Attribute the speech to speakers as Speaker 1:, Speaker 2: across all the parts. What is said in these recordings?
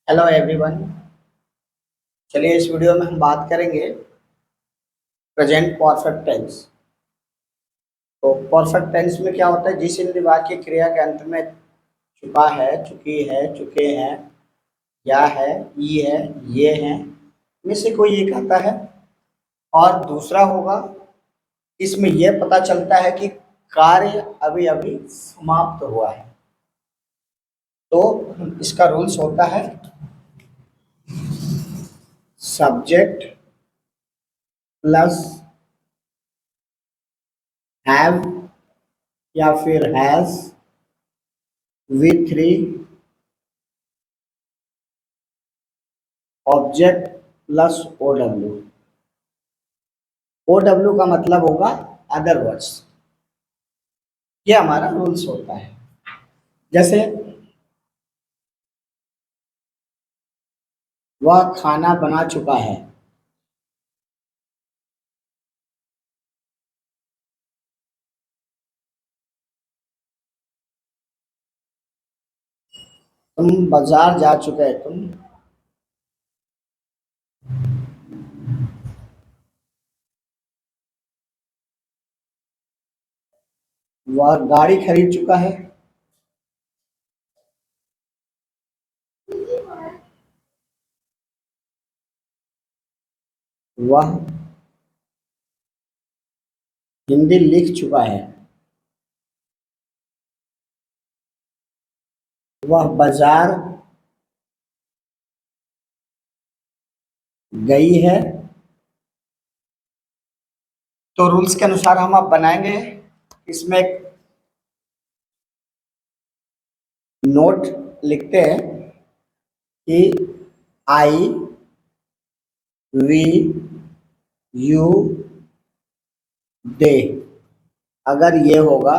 Speaker 1: Hello everyone. चलिए इस video में हम बात करेंगे प्रेजेंट परफेक्ट टेंस। तो परफेक्ट टेंस में क्या होता है, जिस हिंदी वाक्य क्रिया के अंत में चुका है, चुकी है, चुके हैं, या है, ई है, ये हैं में से कोई एक आता है। और दूसरा होगा, इसमें यह पता चलता है कि कार्य अभी अभी समाप्त हुआ है। तो इसका रूल्स होता है सब्जेक्ट प्लस हैव या फिर has V3 object plus OW। OW का मतलब होगा अदर वर्ड्स। ये हमारा रूल्स होता है। जैसे वह खाना बना चुका है। तुम बाजार जा चुके हैं। तुम वह गाड़ी खरीद चुका है। वह हिंदी लिख चुका है। वह बाजार गई है। तो रूल्स के अनुसार हम अब बनाएंगे इसमें एक नोट लिखते हैं कि आई वी यू दे। अगर ये होगा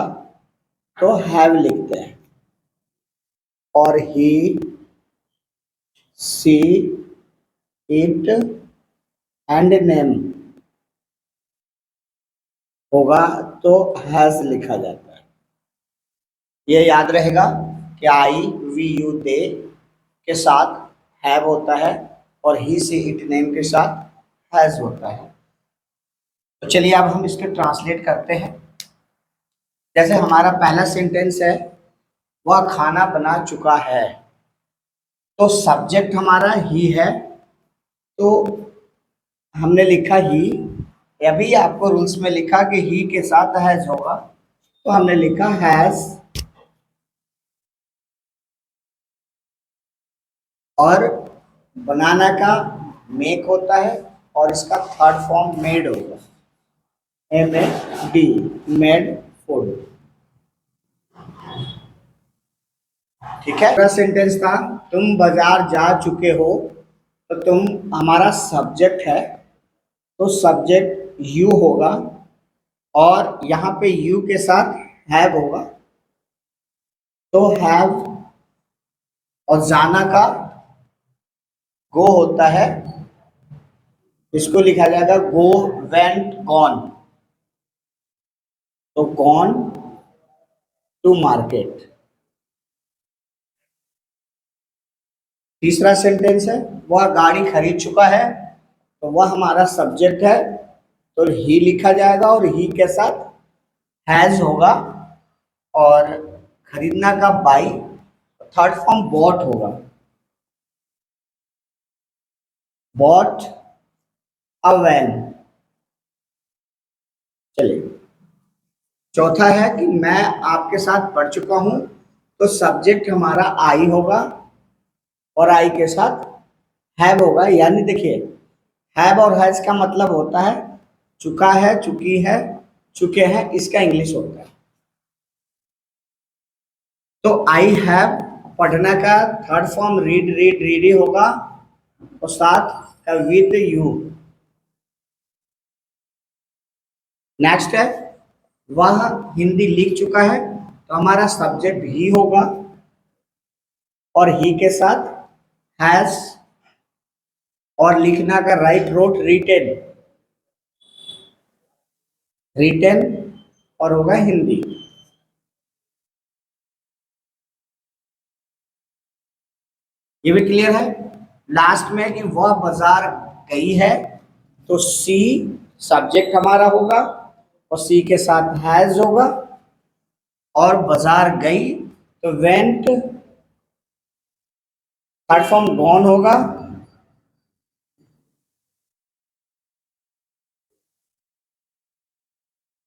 Speaker 1: तो हैव लिखते हैं। और ही सी इट एंड नेम होगा तो हैज लिखा जाता है। ये याद रहेगा कि आई वी यू दे के साथ हैव होता है और ही सी इट नेम के साथ हैज होता है। तो चलिए अब हम इसके ट्रांसलेट करते हैं। जैसे हमारा पहला सेंटेंस है, वह खाना बना चुका है। तो सब्जेक्ट हमारा ही है। तो हमने लिखा ही। अभी आपको रूल्स में लिखा कि ही के साथ हैज होगा, तो हमने लिखा हैज। और बनाना का मेक होता है और इसका थर्ड फॉर्म मेड होगा। MAD, made food. ठीक है। दूसरा सेंटेंस था, तुम बाजार जा चुके हो। तो तुम हमारा सब्जेक्ट है, तो सब्जेक्ट यू होगा और यहाँ पे यू के साथ हैव होगा। तो हैव और जाना का गो होता है। इसको लिखा जाएगा गो, वेंट, गॉन। तो गॉन टू मार्केट। तीसरा सेंटेंस है, वह गाड़ी खरीद चुका है। तो वह हमारा सब्जेक्ट है, तो ही लिखा जाएगा और ही के साथ हैज होगा। और खरीदना का बाई, थर्ड फॉर्म बॉट होगा। Bought a van. चलिए, चौथा है कि मैं आपके साथ पढ़ चुका हूं। तो सब्जेक्ट हमारा आई होगा और आई के साथ हैव होगा। यानी देखिए, हैव और हैज का मतलब होता है चुका है, चुकी है, चुके हैं, इसका इंग्लिश होता है। तो आई हैव पढ़ना का third form read, read, Reedy होगा और साथ का विद यू। नेक्स्ट है, वह हिंदी लिख चुका है। तो हमारा सब्जेक्ट ही होगा और ही के साथ हैज। और लिखना का राइट, रोट, रिटेन, रिटेन और होगा हिंदी। ये भी क्लियर है। लास्ट में कि वह बाजार गई है, तो सी सब्जेक्ट हमारा होगा और सी के साथ हैज होगा, और बाजार गई तो वेंट थर्ड फॉर्म गॉन होगा,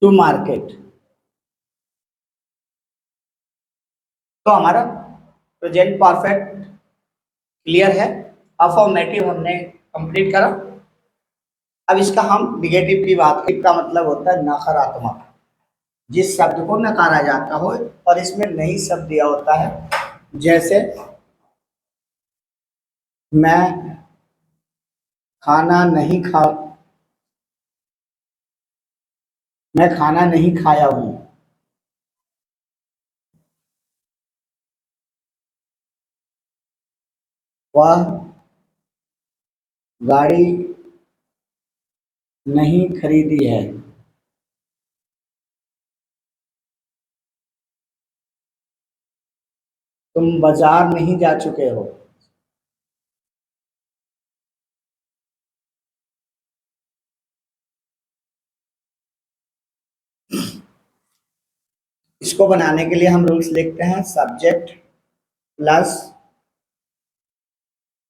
Speaker 1: टू मार्केट। तो हमारा प्रेजेंट परफेक्ट क्लियर है। अफर्मेटिव हमने कंप्लीट करा। अब इसका हम निगेटिव की बात करें। का मतलब होता है नकारात्मक, जिस शब्द को नकारा जाता हो और इसमें नहीं शब्द दिया होता है। जैसे मैं खाना नहीं खा मैं खाना नहीं खाया हूं। वह गाड़ी नहीं खरीदी है। तुम बाजार नहीं जा चुके हो। इसको बनाने के लिए हम रूल्स लिखते हैं। Subject plus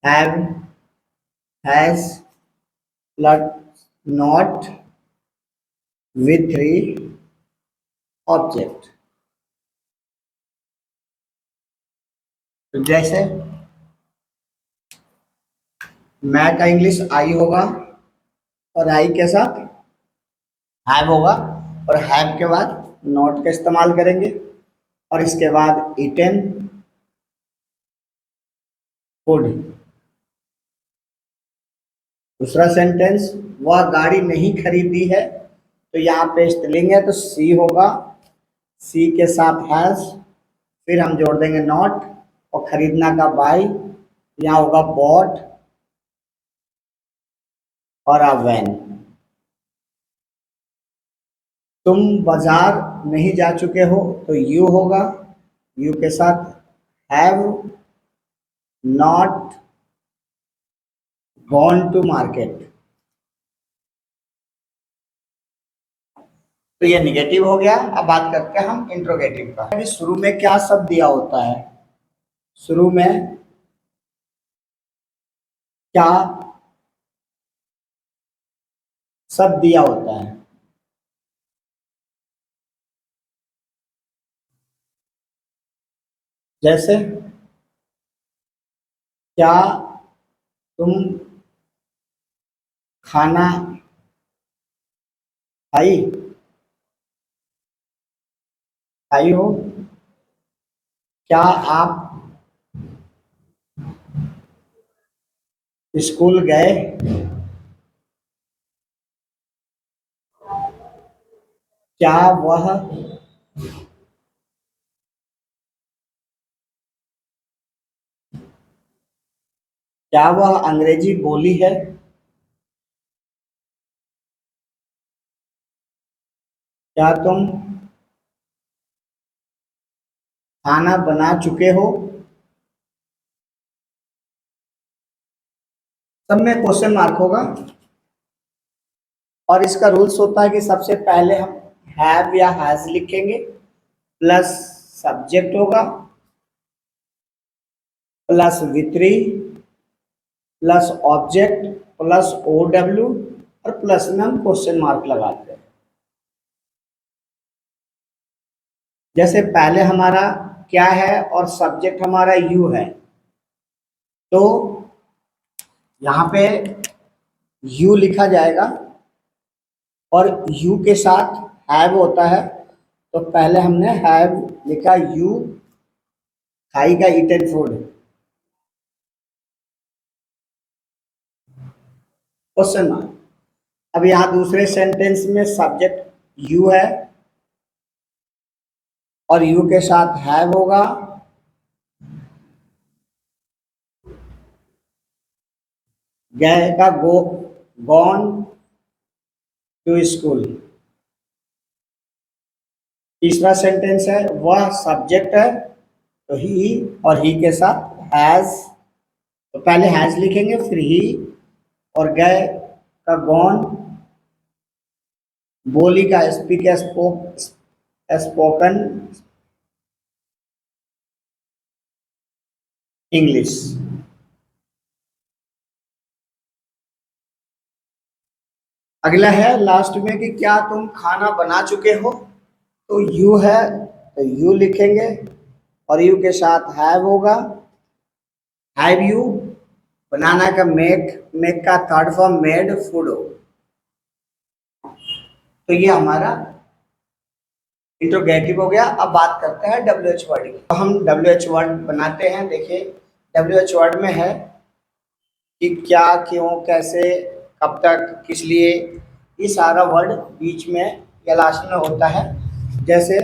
Speaker 1: have has plus not with three object. तो जैसे मैं का इंग्लिश आई होगा और आई के साथ हैव होगा, और हैव के बाद नॉट का इस्तेमाल करेंगे, और इसके बाद इटन फूड। दूसरा सेंटेंस, वह गाड़ी नहीं खरीदी है, तो यहाँ पे स्त्रीलिंग है तो सी होगा, सी के साथ हैज, फिर हम जोड़ देंगे नॉट, और खरीदना का बाई, यहाँ होगा बॉट और अ वैन। तुम बाजार नहीं जा चुके हो, तो यू होगा, यू के साथ have not gone to market. तो ये निगेटिव हो गया। अब बात करते हैं हम इंट्रोगेटिव का। अभी शुरू में क्या शब्द दिया होता है? शुरू में क्या शब्द दिया होता है? जैसे क्या तुम खाना खाई खाई हो? क्या आप स्कूल गए? क्या वह क्या वह अंग्रेजी बोली है? क्या तुम खाना बना चुके हो? सब में क्वेश्चन मार्क होगा। और इसका रूल्स होता है कि सबसे पहले हम हैव या हैज लिखेंगे, प्लस सब्जेक्ट होगा, plus v three, plus object, plus O W, और प्लस में हम क्वेश्चन मार्क लगाते हैं। जैसे पहले हमारा क्या है और सब्जेक्ट हमारा यू है, तो यहाँ पे यू लिखा जाएगा, और यू के साथ हैव होता है, तो पहले हमने हैव लिखा, यू खाएगा ईटन फूड, क्वेश्चन मार्क। अब यहाँ दूसरे सेंटेंस में सब्जेक्ट यू है और यू के साथ हैव होगा, गए का गॉन टू स्कूल। तीसरा सेंटेंस है वह सब्जेक्ट है, तो ही, और ही के साथ हैज तो पहले हैज लिखेंगे, फिर ही, और गए का गॉन, बोली का स्पीक, स्पोकन इंग्लिश। अगला है लास्ट में कि क्या तुम खाना बना चुके हो, तो यू है तो यू लिखेंगे और यू के साथ हैव होगा, हैव यू, बनाना का मेक का थर्ड फॉर्म मेड, फूड हो। तो ये हमारा इंट्रोगेटिव हो गया। अब बात करते हैं WH वर्ड की। तो हम WH वर्ड बनाते हैं। देखिए WH वर्ड में है कि क्या, क्यों, कैसे, कब तक, किस लिए, ये सारा वर्ड बीच में या लास्ट में होता है। जैसे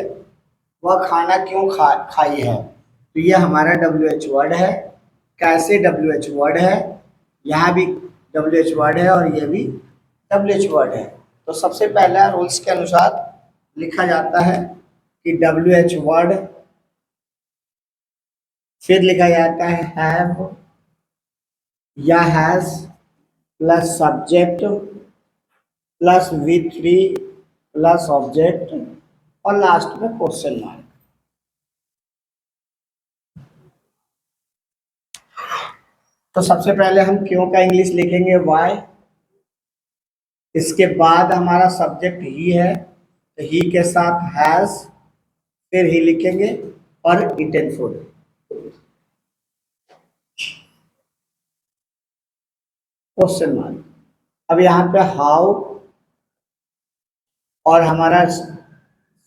Speaker 1: वह खाना क्यों खाई है, तो ये हमारा WH वर्ड है। कैसे WH वर्ड है, यहाँ भी WH वर्ड है और ये भी WH वर्ड है। तो सबसे पहला रूल्स के अनुसार लिखा जाता है कि WH वर्ड, फिर लिखा जाता है हैव या has plus subject plus V3 plus object और लास्ट में क्वेश्चन मार्क। तो सबसे पहले हम क्यों का इंग्लिश लिखेंगे वाई, इसके बाद हमारा सब्जेक्ट ही है तो ही के साथ हैज, फिर ही लिखेंगे और ईटन फूड। Question mark. अब यहाँ पे हाउ और हमारा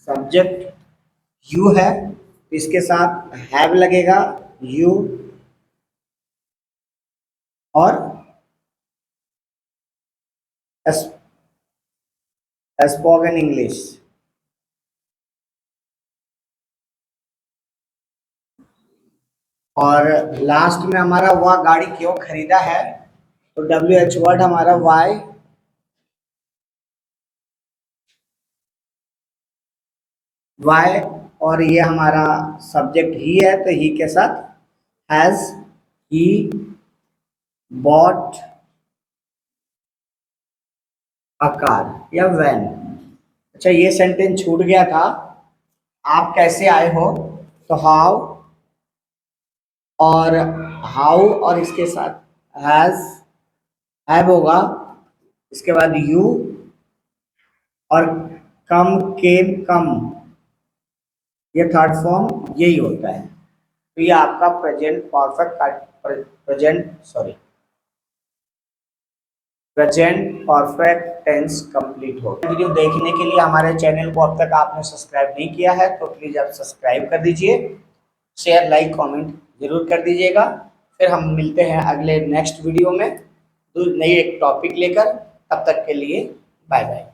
Speaker 1: सब्जेक्ट यू है, इसके साथ हैव लगेगा यू और स्पोकन इंग्लिश। और लास्ट में हमारा वह गाड़ी क्यों खरीदा है, तो WH वर्ड हमारा वाई, वाई और ये हमारा सब्जेक्ट ही है तो ही के साथ has he bought a car या वैन। अच्छा ये सेंटेंस छूट गया था, आप कैसे आए हो, तो हाउ और इसके साथ हैव होगा, इसके बाद यू और कम, केम, कम, ये थर्ड फॉर्म यही होता है। तो ये आपका प्रेजेंट परफेक्ट टेंस कंप्लीट हो। वीडियो देखने के लिए हमारे चैनल को अब तक आपने सब्सक्राइब नहीं किया है तो प्लीज़ आप सब्सक्राइब कर दीजिए, शेयर, लाइक, कमेंट जरूर कर दीजिएगा। फिर हम मिलते हैं अगले नेक्स्ट वीडियो में नई एक टॉपिक लेकर। तब तक के लिए बाय बाय।